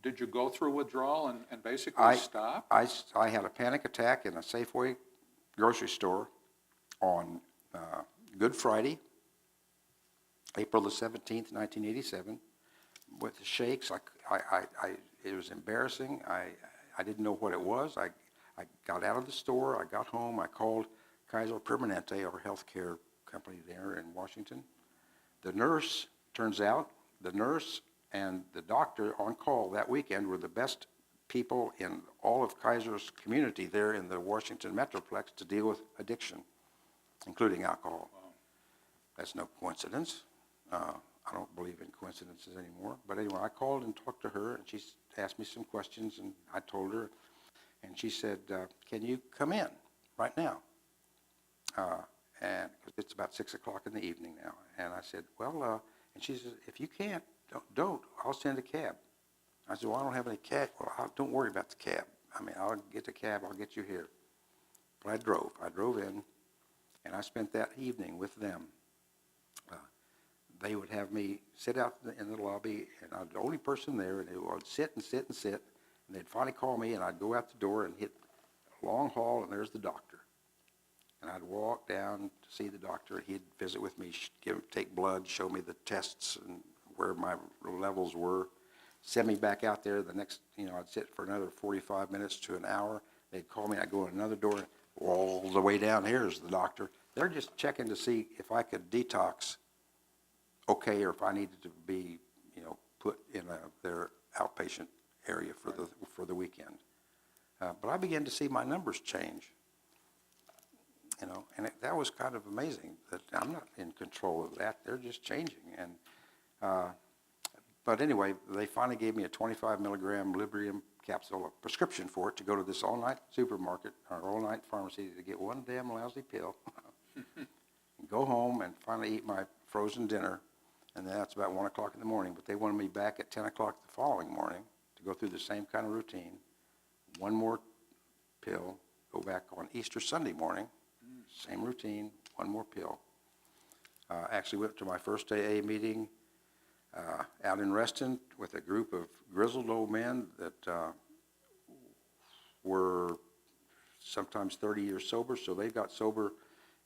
did you go through withdrawal and basically stop? I had a panic attack in a Safeway grocery store on Good Friday, April the 17th, 1987, with the shakes. It was embarrassing. I didn't know what it was. I got out of the store. I got home. I called Kaiser Permanente, our health care company there in Washington. Turns out, the nurse and the doctor on call that weekend were the best people in all of Kaiser's community there in the Washington Metroplex to deal with addiction, including alcohol. Wow. That's no coincidence. I don't believe in coincidences anymore. But anyway, I called and talked to her, and she asked me some questions, and I told her, and she said, can you come in right now? and 'cause it's about 6 o'clock in the evening now. And I said, well, and she says, if you can't, don't. I'll send a cab. I said, well, I don't have any cab. Well, don't worry about the cab. I mean, I'll get the cab. I'll get you here. But I drove. I drove in, and I spent that evening with them. They would have me sit out in the lobby, and I was the only person there, and they would sit and sit and sit, and they'd finally call me, and I'd go out the door and hit a long hall, and there's the doctor. And I'd walk down to see the doctor, and he'd visit with me, take blood, show me the tests and where my levels were, send me back out there. The next, I'd sit for another 45 minutes to an hour. They'd call me, and I'd go in another door, all the way down here is the doctor. They're just checking to see if I could detox okay, or if I needed to be, put in their outpatient area for the weekend. But I began to see my numbers change, and that was kind of amazing that I'm not in control of that. They're just changing. And but anyway, they finally gave me a 25 milligram Librium capsule, a prescription for it, to go to this all-night supermarket or all-night pharmacy to get one damn lousy pill, and go home and finally eat my frozen dinner. And that's about 1 o'clock in the morning. But they wanted me back at 10 o'clock the following morning to go through the same kind of routine. One more pill, go back on Easter Sunday morning, same routine, one more pill. Actually went to my first AA meeting out in Reston with a group of grizzled old men that were sometimes 30 years sober. So they got sober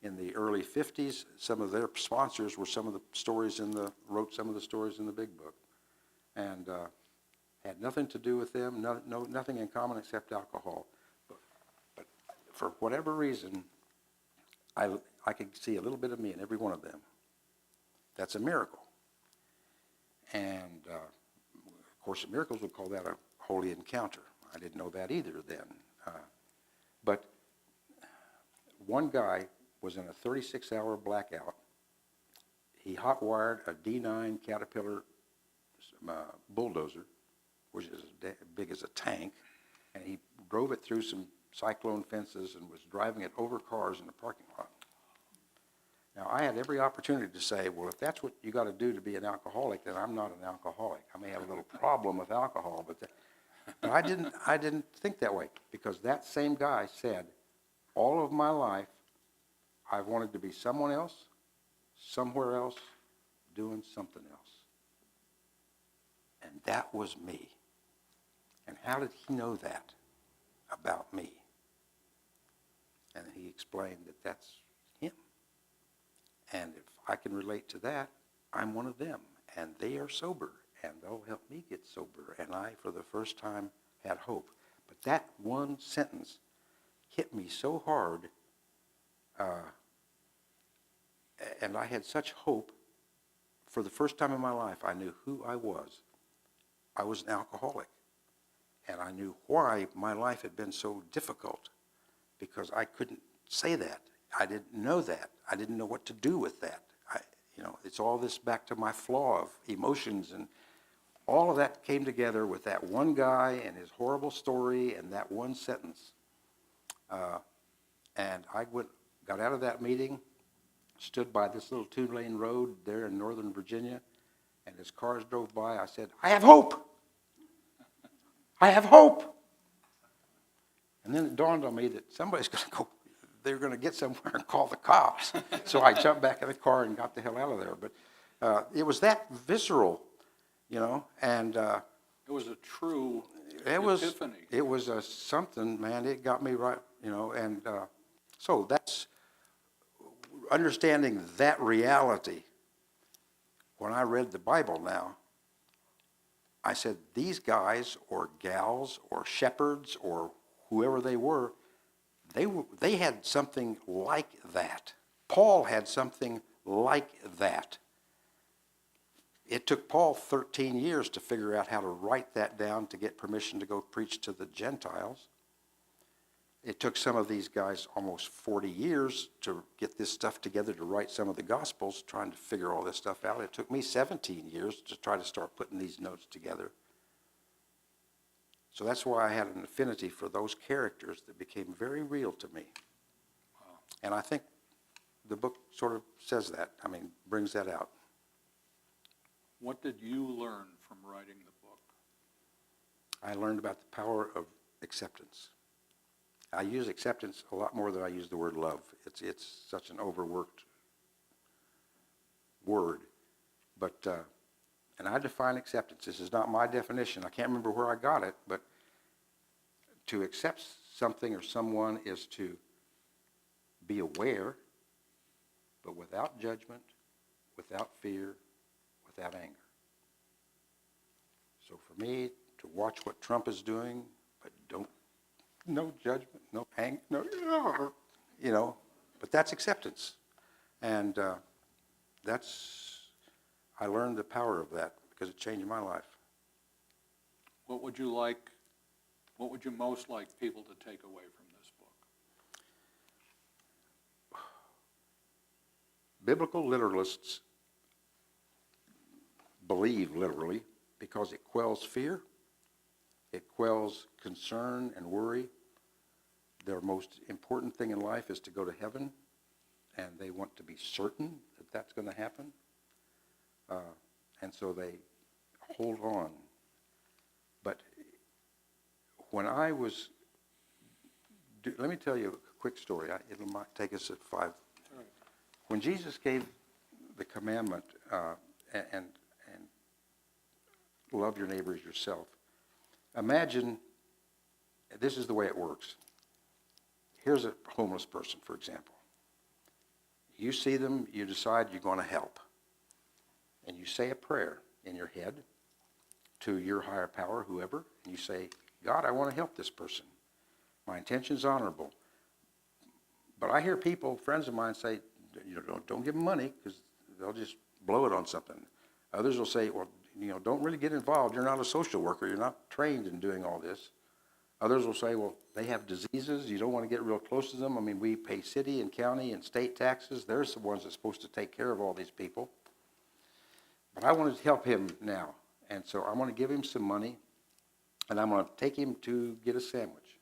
in the early 50s. Some of their sponsors were some of the stories wrote some of the stories in the big book. And had nothing to do with them, nothing in common except alcohol. But for whatever reason, I could see a little bit of me in every one of them. That's a miracle. And of course, the miracles would call that a holy encounter. I didn't know that either then. But one guy was in a 36-hour blackout. He hot-wired a D9 Caterpillar bulldozer, which is as big as a tank, and he drove it through some cyclone fences and was driving it over cars in the parking lot. Now, I had every opportunity to say, well, if that's what you got to do to be an alcoholic, then I'm not an alcoholic. I may have a little problem with alcohol, but I didn't think that way, because that same guy said, all of my life, I've wanted to be someone else, somewhere else, doing something else. And that was me. And how did he know that about me? And he explained that that's him. And if I can relate to that, I'm one of them. And they are sober, and they'll help me get sober. And I, for the first time, had hope. But that one sentence hit me so hard, and I had such hope. For the first time in my life, I knew who I was. I was an alcoholic. And I knew why my life had been so difficult, because I couldn't say that. I didn't know that. I didn't know what to do with that. It's all this back to my flaw of emotions, and all of that came together with that one guy and his horrible story and that one sentence. And I got out of that meeting, stood by this little 2-lane road there in Northern Virginia, and as cars drove by, I said, I have hope! I have hope! And then it dawned on me that somebody's going to go, they're going to get somewhere and call the cops. So I jumped back in the car and got the hell out of there. But it was that visceral, and it was a true epiphany. It was something, man. It got me right, and so that's understanding that reality. When I read the Bible now, I said, these guys or gals or shepherds or whoever they were, they had something like that. Paul had something like that. It took Paul 13 years to figure out how to write that down to get permission to go preach to the Gentiles. It took some of these guys almost 40 years to get this stuff together to write some of the Gospels, trying to figure all this stuff out. It took me 17 years to try to start putting these notes together. So that's why I had an affinity for those characters that became very real to me. Wow. And I think the book sort of says that. I mean, brings that out. What did you learn from writing the book? I learned about the power of acceptance. I use acceptance a lot more than I use the word love. It's such an overworked word. But, and I define acceptance. This is not my definition. I can't remember where I got it, but to accept something or someone is to be aware, but without judgment, without fear, without anger. So for me, to watch what Trump is doing, but no judgment, no anger, no, but that's acceptance. And I learned the power of that because it changed my life. What would you most like people to take away from this book? Biblical literalists believe literally because it quells fear, it quells concern and worry. Their most important thing in life is to go to heaven, and they want to be certain that that's going to happen. And so they hold on. But when I was, let me tell you a quick story. It might take us at 5. Right. When Jesus gave the commandment and love your neighbor as yourself, imagine this is the way it works. Here's a homeless person, for example. You see them, you decide you're going to help. And you say a prayer in your head to your higher power, whoever, and you say, God, I want to help this person. My intention's honorable. But I hear people, friends of mine, say, don't give them money because they'll just blow it on something. Others will say, well, don't really get involved. You're not a social worker. You're not trained in doing all this. Others will say, well, they have diseases. You don't want to get real close to them. I mean, we pay city and county and state taxes. They're the ones that's supposed to take care of all these people. But I wanted to help him now. And so I'm going to give him some money, and I'm going to take him to get a sandwich.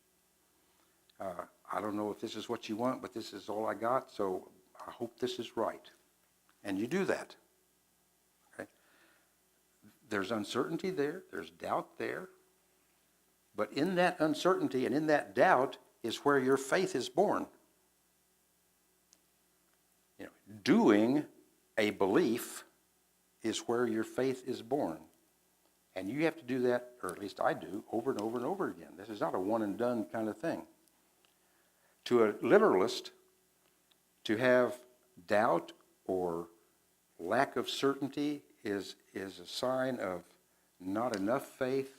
I don't know if this is what you want, but this is all I got, so I hope this is right. And you do that. Okay? There's uncertainty there. There's doubt there. But in that uncertainty and in that doubt is where your faith is born. Doing a belief is where your faith is born. And you have to do that, or at least I do, over and over and over again. This is not a one and done kind of thing. To a literalist, to have doubt or lack of certainty is a sign of not enough faith.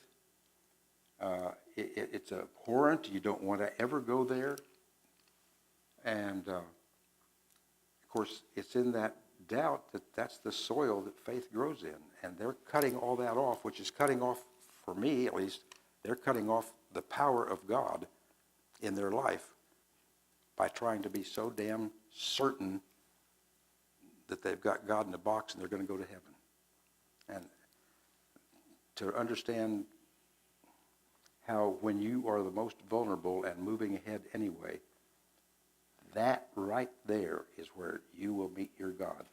It's abhorrent. You don't want to ever go there. And, of course, it's in that doubt that's the soil that faith grows in. And they're cutting all that off, which is cutting off, for me at least, they're cutting off the power of God in their life by trying to be so damn certain that they've got God in a box and they're going to go to heaven. And to understand how when you are the most vulnerable and moving ahead anyway, that right there is where you will meet your God.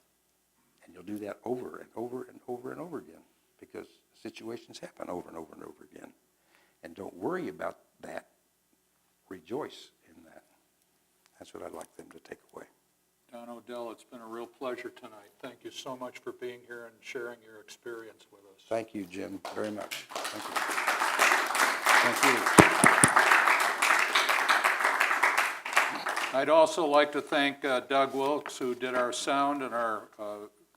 And you'll do that over and over and over and over again because situations happen over and over and over again. And don't worry about that. Rejoice in that. That's what I'd like them to take away. Don Odell, it's been a real pleasure tonight. Thank you so much for being here and sharing your experience with us. Thank you, Jim, very much. Thank you. Thank you. I'd also like to thank Doug Wilkes, who did our sound and our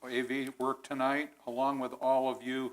AV work tonight, along with all of you who